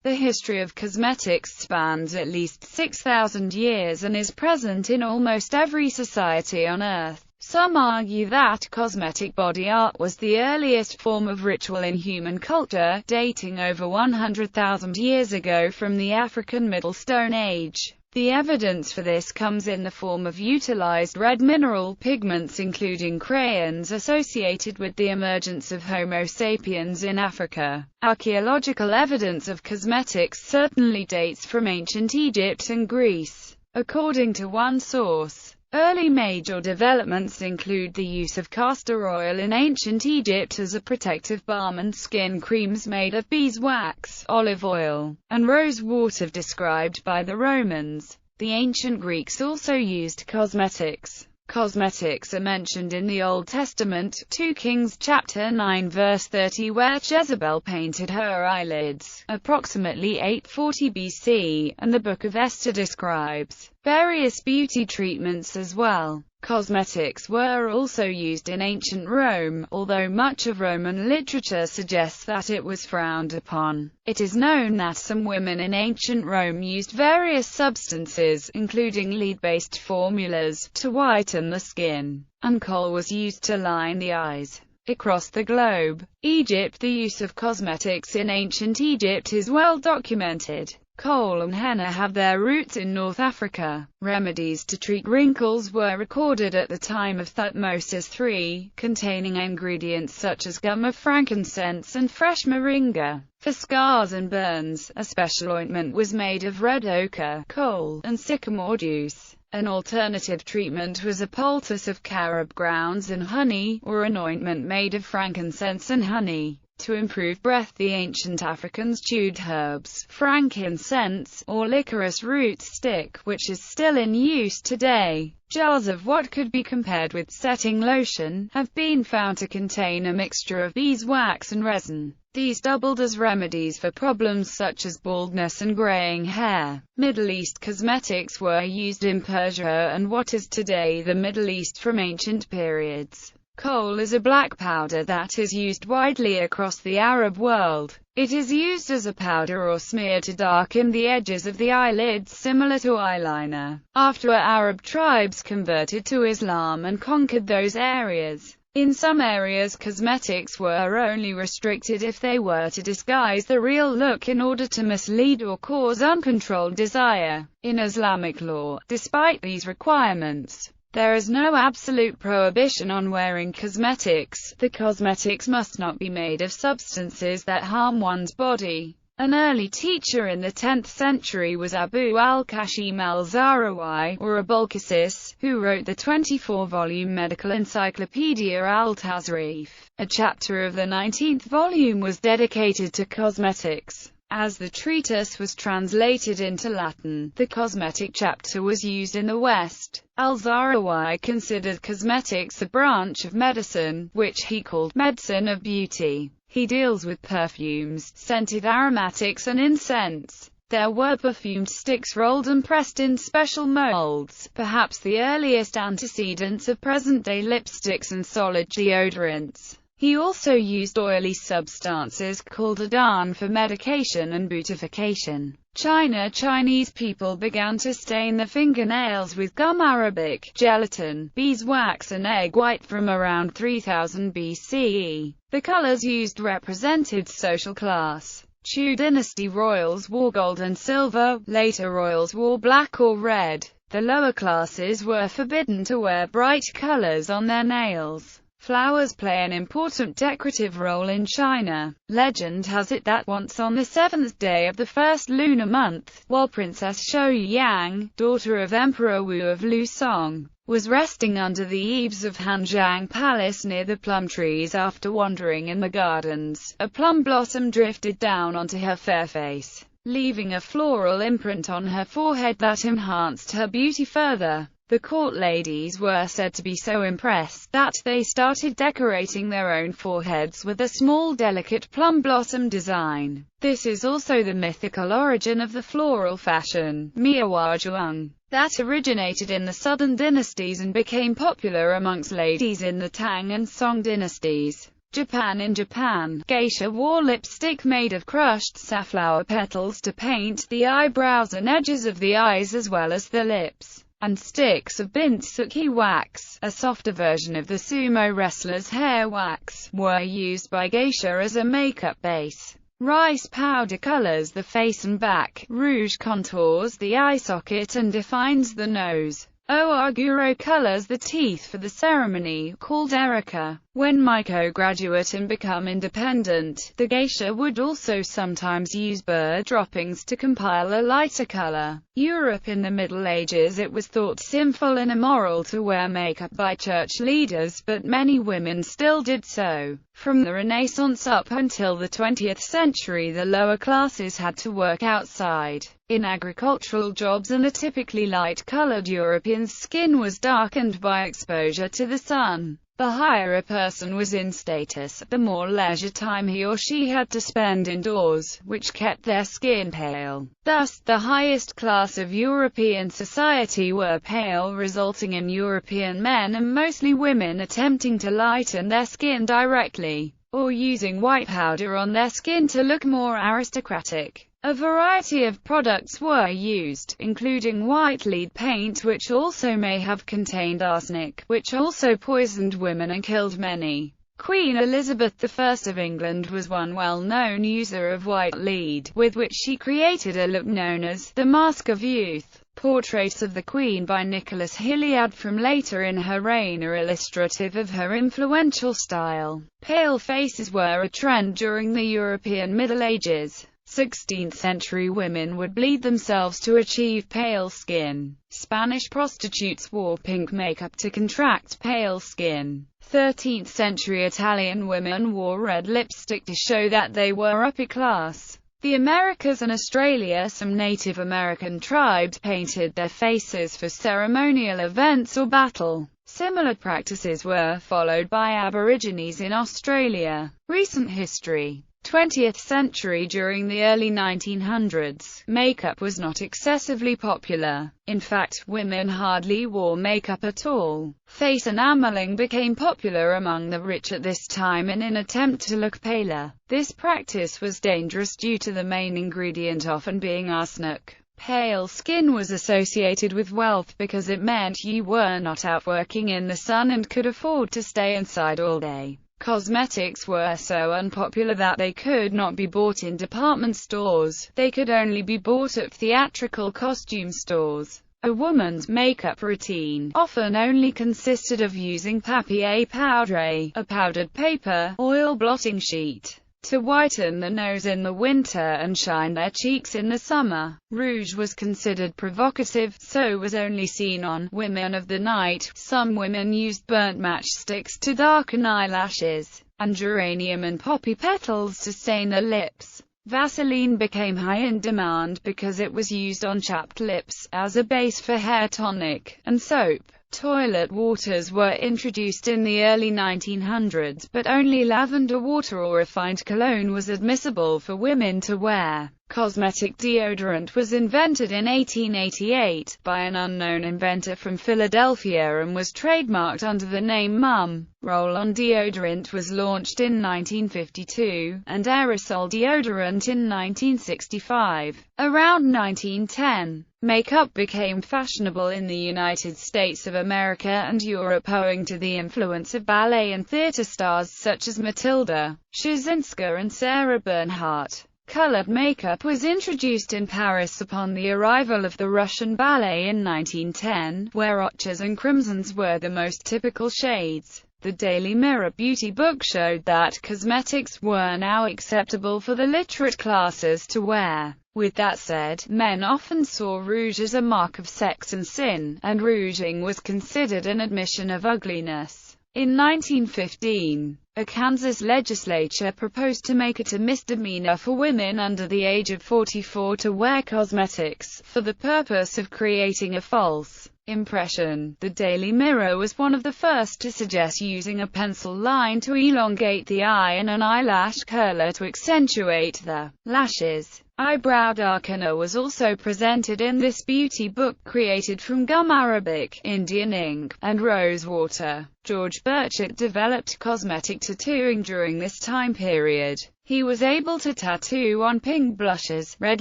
The history of cosmetics spans at least 6,000 years and is present in almost every society on Earth. Some argue that cosmetic body art was the earliest form of ritual in human culture, dating over 100,000 years ago from the African Middle Stone Age. The evidence for this comes in the form of utilized red mineral pigments including crayons associated with the emergence of Homo sapiens in Africa. Archaeological evidence of cosmetics certainly dates from ancient Egypt and Greece. According to one source, early major developments include the use of castor oil in ancient Egypt as a protective balm and skin creams made of beeswax, olive oil, and rose water described by the Romans. The ancient Greeks also used cosmetics. Cosmetics are mentioned in the Old Testament, 2 Kings chapter 9 verse 30, where Jezebel painted her eyelids, approximately 840 BC, and the Book of Esther describes various beauty treatments as well. Cosmetics were also used in ancient Rome, although much of Roman literature suggests that it was frowned upon. It is known that some women in ancient Rome used various substances, including lead-based formulas, to whiten the skin, and kohl was used to line the eyes. Across the globe, Egypt, the use of cosmetics in ancient Egypt is well documented. Kohl and henna have their roots in North Africa. Remedies to treat wrinkles were recorded at the time of Thutmose III, containing ingredients such as gum of frankincense and fresh moringa. For scars and burns, a special ointment was made of red ochre, kohl, and sycamore juice. An alternative treatment was a poultice of carob grounds and honey, or an ointment made of frankincense and honey. To improve breath, the ancient Africans chewed herbs, frankincense, or licorice root stick, which is still in use today. Jars of what could be compared with setting lotion have been found to contain a mixture of beeswax and resin. These doubled as remedies for problems such as baldness and graying hair. Middle East cosmetics were used in Persia and what is today the Middle East from ancient periods. Kohl is a black powder that is used widely across the Arab world. It is used as a powder or smear to darken the edges of the eyelids similar to eyeliner. After Arab tribes converted to Islam and conquered those areas, in some areas cosmetics were only restricted if they were to disguise the real look in order to mislead or cause uncontrolled desire. In Islamic law, despite these requirements, there is no absolute prohibition on wearing cosmetics. The cosmetics must not be made of substances that harm one's body. An early teacher in the 10th century was Abu al-Qasim al-Zahrawi, or Abulcasis, who wrote the 24-volume medical encyclopedia al-Tazrif. A chapter of the 19th volume was dedicated to cosmetics. As the treatise was translated into Latin, the cosmetic chapter was used in the West. Al-Zahrawi considered cosmetics a branch of medicine, which he called medicine of beauty. He deals with perfumes, scented aromatics and incense. There were perfumed sticks rolled and pressed in special molds, perhaps the earliest antecedents of present-day lipsticks and solid deodorants. He also used oily substances called adan for medication and beautification. Chinese people began to stain their fingernails with gum arabic, gelatin, beeswax and egg white from around 3000 BCE. The colors used represented social class. Chu dynasty royals wore gold and silver, later royals wore black or red. The lower classes were forbidden to wear bright colors on their nails. Flowers play an important decorative role in China. Legend has it that once on the 7th day of the first lunar month, while Princess Shouyang, daughter of Emperor Wu of Lusong, was resting under the eaves of Hanjiang Palace near the plum trees after wandering in the gardens, a plum blossom drifted down onto her fair face, leaving a floral imprint on her forehead that enhanced her beauty further. The court ladies were said to be so impressed that they started decorating their own foreheads with a small delicate plum blossom design. This is also the mythical origin of the floral fashion, Miawajuang, that originated in the southern dynasties and became popular amongst ladies in the Tang and Song dynasties. Japan. In Japan, geisha wore lipstick made of crushed safflower petals to paint the eyebrows and edges of the eyes as well as the lips, and sticks of bintsuki wax, a softer version of the sumo wrestler's hair wax, were used by geisha as a makeup base. Rice powder colors the face and back, rouge contours the eye socket and defines the nose. Oguro colors the teeth for the ceremony, called erika. When Miko graduate and become independent, the geisha would also sometimes use bird droppings to compile a lighter color. Europe. In the Middle Ages, it was thought sinful and immoral to wear makeup by church leaders, but many women still did so. From the Renaissance up until the 20th century, the lower classes had to work outside, in agricultural jobs, and the typically light-colored European's skin was darkened by exposure to the sun. The higher a person was in status, the more leisure time he or she had to spend indoors, which kept their skin pale. Thus, the highest class of European society were pale, resulting in European men and mostly women attempting to lighten their skin directly, or using white powder on their skin to look more aristocratic. A variety of products were used, including white lead paint, which also may have contained arsenic, which also poisoned women and killed many. Queen Elizabeth I of England was one well-known user of white lead, with which she created a look known as the Mask of Youth. Portraits of the Queen by Nicholas Hilliard from later in her reign are illustrative of her influential style. Pale faces were a trend during the European Middle Ages. 16th century women would bleed themselves to achieve pale skin. Spanish prostitutes wore pink makeup to contract pale skin. 13th century Italian women wore red lipstick to show that they were upper class. The Americas and Australia, some Native American tribes painted their faces for ceremonial events or battle. Similar practices were followed by Aborigines in Australia. Recent history. 20th century. During the early 1900s, makeup was not excessively popular. In fact, women hardly wore makeup at all. Face enameling became popular among the rich at this time in an attempt to look paler. This practice was dangerous due to the main ingredient often being arsenic. Pale skin was associated with wealth because it meant you were not out working in the sun and could afford to stay inside all day. Cosmetics were so unpopular that they could not be bought in department stores. They could only be bought at theatrical costume stores. A woman's makeup routine often only consisted of using papier poudre, a powdered paper, oil blotting sheet, to whiten the nose in the winter and shine their cheeks in the summer. Rouge was considered provocative, so was only seen on women of the night. Some women used burnt matchsticks to darken eyelashes, and geranium and poppy petals to stain their lips. Vaseline became high in demand because it was used on chapped lips, as a base for hair tonic, and soap. Toilet waters were introduced in the early 1900s, but only lavender water or refined cologne was admissible for women to wear. Cosmetic deodorant was invented in 1888 by an unknown inventor from Philadelphia and was trademarked under the name Mum. Roll-on deodorant was launched in 1952, and aerosol deodorant in 1965. Around 1910, makeup became fashionable in the United States of America and Europe owing to the influence of ballet and theater stars such as Matilda Szynska and Sarah Bernhardt. Colored makeup was introduced in Paris upon the arrival of the Russian ballet in 1910, where ochres and crimsons were the most typical shades. The Daily Mirror beauty book showed that cosmetics were now acceptable for the literate classes to wear. With that said, men often saw rouge as a mark of sex and sin, and rouging was considered an admission of ugliness. In 1915, a Kansas legislature proposed to make it a misdemeanor for women under the age of 44 to wear cosmetics, for the purpose of creating a false impression. The Daily Mirror was one of the first to suggest using a pencil line to elongate the eye and an eyelash curler to accentuate the lashes. Eyebrow darkener was also presented in this beauty book created from gum arabic, Indian ink, and rose water. George Burchett developed cosmetic tattooing during this time period. He was able to tattoo on pink blushes, red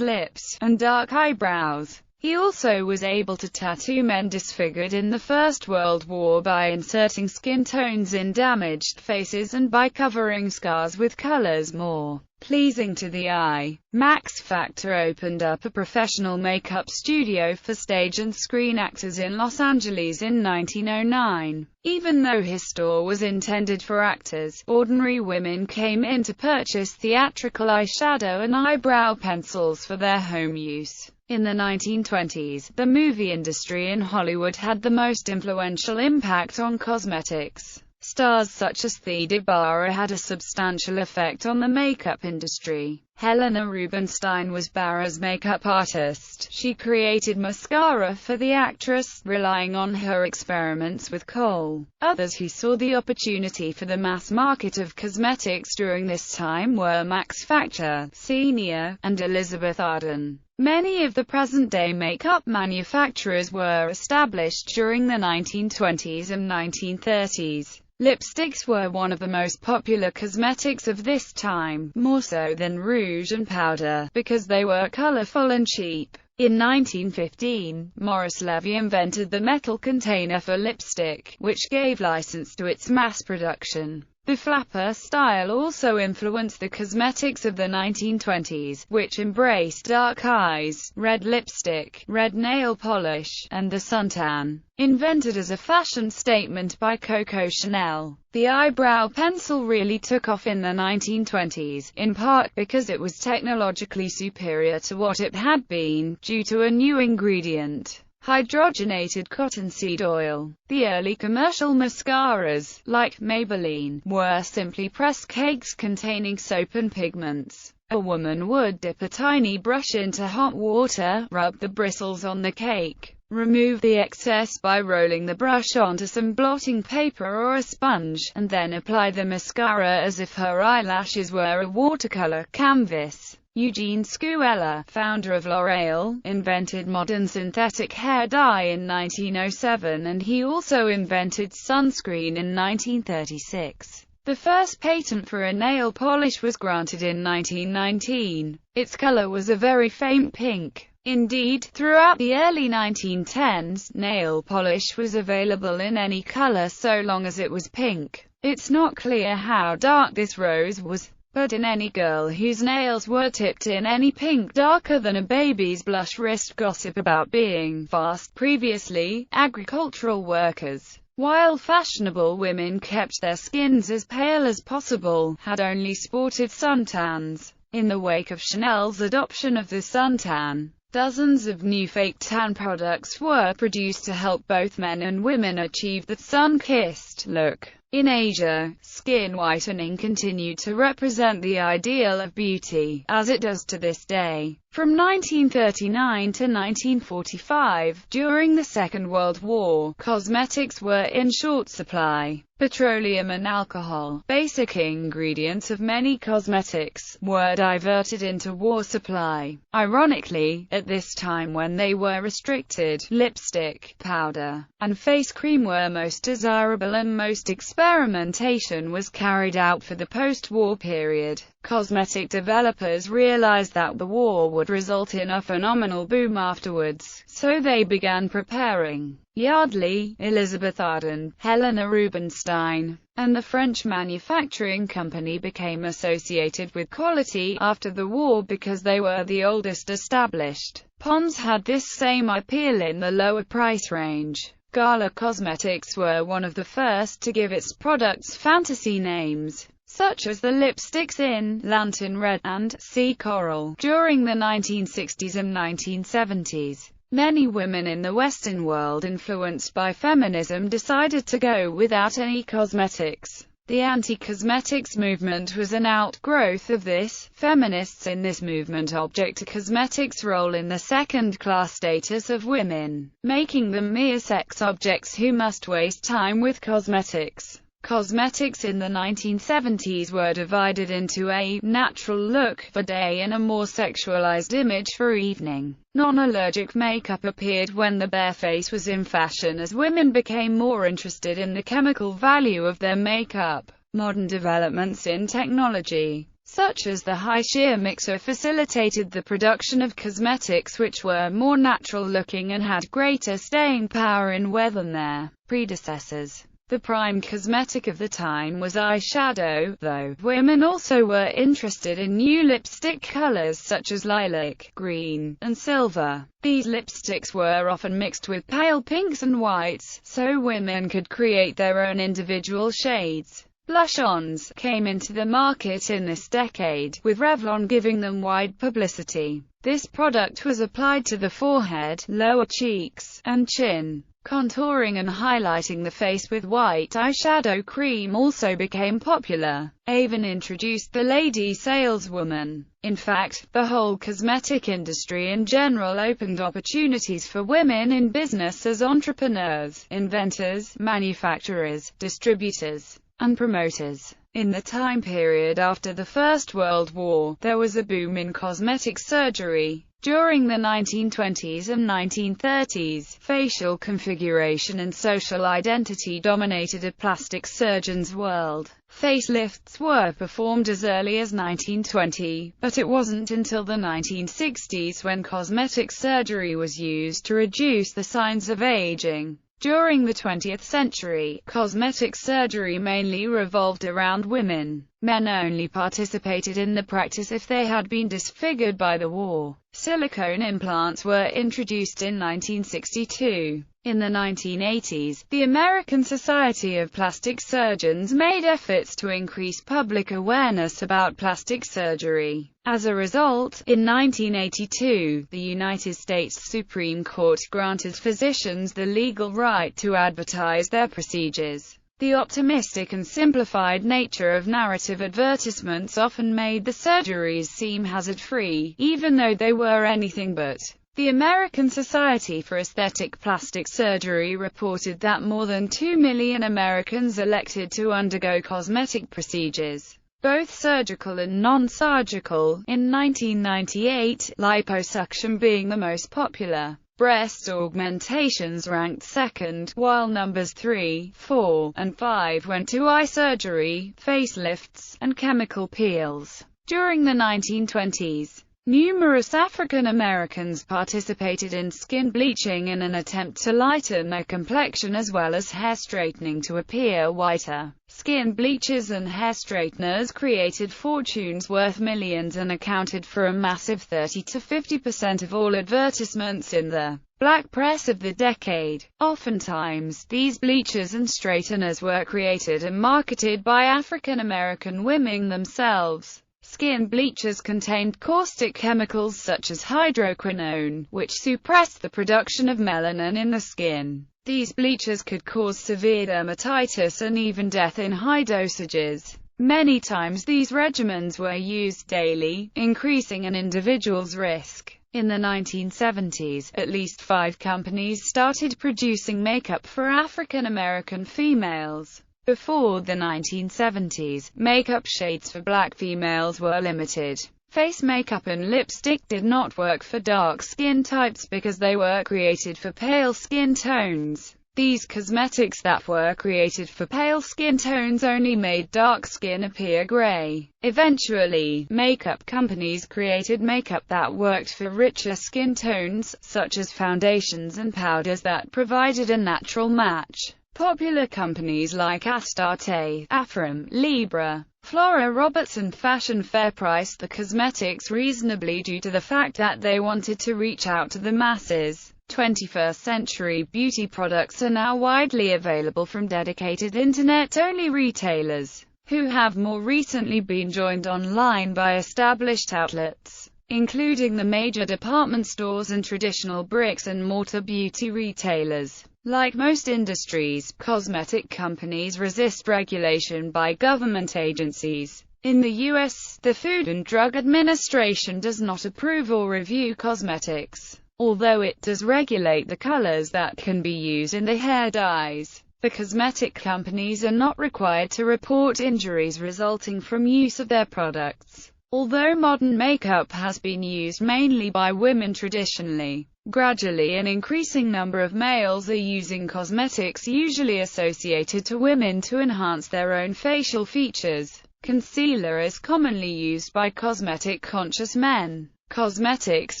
lips, and dark eyebrows. He also was able to tattoo men disfigured in the First World War by inserting skin tones in damaged faces and by covering scars with colors more pleasing to the eye. Max Factor opened up a professional makeup studio for stage and screen actors in Los Angeles in 1909. Even though his store was intended for actors, ordinary women came in to purchase theatrical eyeshadow and eyebrow pencils for their home use. In the 1920s, the movie industry in Hollywood had the most influential impact on cosmetics. Stars such as Theda Bara had a substantial effect on the makeup industry. Helena Rubinstein was Bara's makeup artist. She created mascara for the actress, relying on her experiments with kohl. Others who saw the opportunity for the mass market of cosmetics during this time were Max Factor, Sr., and Elizabeth Arden. Many of the present-day makeup manufacturers were established during the 1920s and 1930s. Lipsticks were one of the most popular cosmetics of this time, more so than rouge and powder, because they were colorful and cheap. In 1915, Maurice Levy invented the metal container for lipstick, which gave license to its mass production. The flapper style also influenced the cosmetics of the 1920s, which embraced dark eyes, red lipstick, red nail polish, and the suntan. Invented as a fashion statement by Coco Chanel, the eyebrow pencil really took off in the 1920s, in part because it was technologically superior to what it had been, due to a new ingredient: hydrogenated cottonseed oil. The early commercial mascaras, like Maybelline, were simply press cakes containing soap and pigments. A woman would dip a tiny brush into hot water, rub the bristles on the cake, remove the excess by rolling the brush onto some blotting paper or a sponge, and then apply the mascara as if her eyelashes were a watercolor canvas. Eugene Scuella, founder of L'Oreal, invented modern synthetic hair dye in 1907, and he also invented sunscreen in 1936. The first patent for a nail polish was granted in 1919. Its color was a very faint pink. Indeed, throughout the early 1910s, nail polish was available in any color so long as it was pink. It's not clear how dark this rose was, but in any girl whose nails were tipped in any pink darker than a baby's blush wrist gossip about being fast. Previously, agricultural workers, while fashionable women kept their skins as pale as possible, had only sported suntans. In the wake of Chanel's adoption of the suntan, dozens of new fake tan products were produced to help both men and women achieve the sun-kissed look. In Asia, skin whitening continued to represent the ideal of beauty, as it does to this day. From 1939 to 1945, during the Second World War, cosmetics were in short supply. Petroleum and alcohol, basic ingredients of many cosmetics, were diverted into war supply. Ironically, at this time when they were restricted, lipstick, powder, and face cream were most desirable and most experimentation was carried out for the post-war period. Cosmetic developers realized that the war would result in a phenomenal boom afterwards, so they began preparing. Yardley, Elizabeth Arden, Helena Rubinstein, and the French manufacturing company became associated with quality after the war because they were the oldest established. Pond's had this same appeal in the lower price range. Gala Cosmetics were one of the first to give its products fantasy names, such as the lipsticks in Lantern Red and Sea Coral. During the 1960s and 1970s, many women in the Western world influenced by feminism decided to go without any cosmetics. The anti-cosmetics movement was an outgrowth of this. Feminists in this movement object to cosmetics' role in the second-class status of women, making them mere sex objects who must waste time with cosmetics. Cosmetics in the 1970s were divided into a natural look for day and a more sexualized image for evening. Non-allergic makeup appeared when the bare face was in fashion as women became more interested in the chemical value of their makeup. Modern developments in technology, such as the high shear mixer, facilitated the production of cosmetics which were more natural-looking and had greater staying power in wear than their predecessors. The prime cosmetic of the time was eyeshadow, though women also were interested in new lipstick colors such as lilac, green, and silver. These lipsticks were often mixed with pale pinks and whites, so women could create their own individual shades. Blush-ons came into the market in this decade, with Revlon giving them wide publicity. This product was applied to the forehead, lower cheeks, and chin. Contouring and highlighting the face with white eyeshadow cream also became popular. Avon introduced the lady saleswoman. In fact, the whole cosmetic industry in general opened opportunities for women in business as entrepreneurs, inventors, manufacturers, distributors, and promoters. In the time period after the First World War, there was a boom in cosmetic surgery. During the 1920s and 1930s, facial configuration and social identity dominated a plastic surgeon's world. Facelifts were performed as early as 1920, but it wasn't until the 1960s when cosmetic surgery was used to reduce the signs of aging. During the 20th century, cosmetic surgery mainly revolved around women. Men only participated in the practice if they had been disfigured by the war. Silicone implants were introduced in 1962. In the 1980s, the American Society of Plastic Surgeons made efforts to increase public awareness about plastic surgery. As a result, in 1982, the United States Supreme Court granted physicians the legal right to advertise their procedures. The optimistic and simplified nature of narrative advertisements often made the surgeries seem hazard-free, even though they were anything but. The American Society for Aesthetic Plastic Surgery reported that more than 2 million Americans elected to undergo cosmetic procedures, both surgical and non-surgical. In 1998, liposuction being the most popular. Breast augmentations ranked second, while numbers 3, 4, and 5 went to eye surgery, facelifts, and chemical peels. During the 1920s, numerous African Americans participated in skin bleaching in an attempt to lighten their complexion as well as hair straightening to appear whiter. Skin bleachers and hair straighteners created fortunes worth millions and accounted for a massive 30 to 50% of all advertisements in the black press of the decade. Oftentimes, these bleachers and straighteners were created and marketed by African American women themselves. Skin bleachers contained caustic chemicals such as hydroquinone, which suppressed the production of melanin in the skin. These bleachers could cause severe dermatitis and even death in high dosages. Many times these regimens were used daily, increasing an individual's risk. In the 1970s, at least 5 companies started producing makeup for African American females. Before the 1970s, makeup shades for black females were limited. Face makeup and lipstick did not work for dark skin types because they were created for pale skin tones. These cosmetics that were created for pale skin tones only made dark skin appear gray. Eventually, makeup companies created makeup that worked for richer skin tones, such as foundations and powders that provided a natural match. Popular companies like Astarte, Afram, Libra, Flora Roberts and Fashion Fair priced the cosmetics reasonably due to the fact that they wanted to reach out to the masses. 21st century beauty products are now widely available from dedicated internet-only retailers, who have more recently been joined online by established outlets, including the major department stores and traditional bricks-and-mortar beauty retailers. Like most industries, cosmetic companies resist regulation by government agencies. In the U.S., the Food and Drug Administration does not approve or review cosmetics, although it does regulate the colors that can be used in the hair dyes. The cosmetic companies are not required to report injuries resulting from use of their products. Although modern makeup has been used mainly by women traditionally, gradually an increasing number of males are using cosmetics usually associated to women to enhance their own facial features. Concealer is commonly used by cosmetic-conscious men. Cosmetics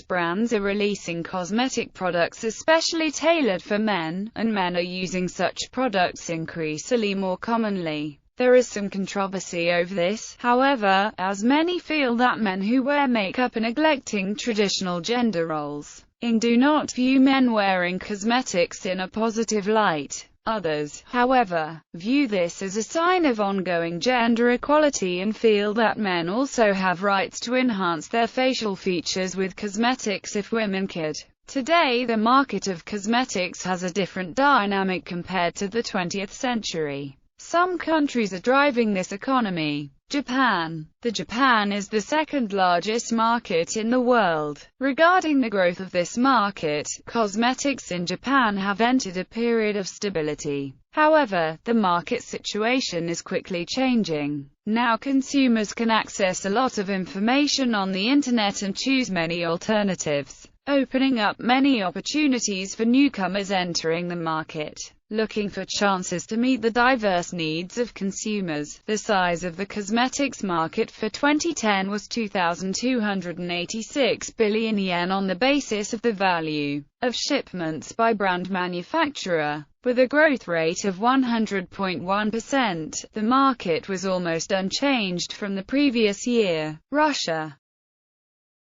brands are releasing cosmetic products especially tailored for men, and men are using such products increasingly more commonly. There is some controversy over this, however, as many feel that men who wear makeup are neglecting traditional gender roles, and do not view men wearing cosmetics in a positive light. Others, however, view this as a sign of ongoing gender equality and feel that men also have rights to enhance their facial features with cosmetics if women could. Today the market of cosmetics has a different dynamic compared to the 20th century. Some countries are driving this economy. Japan. Japan is the second largest market in the world. Regarding the growth of this market, cosmetics in Japan have entered a period of stability. However, the market situation is quickly changing. Now consumers can access a lot of information on the internet and choose many alternatives, opening up many opportunities for newcomers entering the market, looking for chances to meet the diverse needs of consumers. The size of the cosmetics market for 2010 was 2,286 billion yen on the basis of the value of shipments by brand manufacturer. With a growth rate of 100.1%, the market was almost unchanged from the previous year. Russia.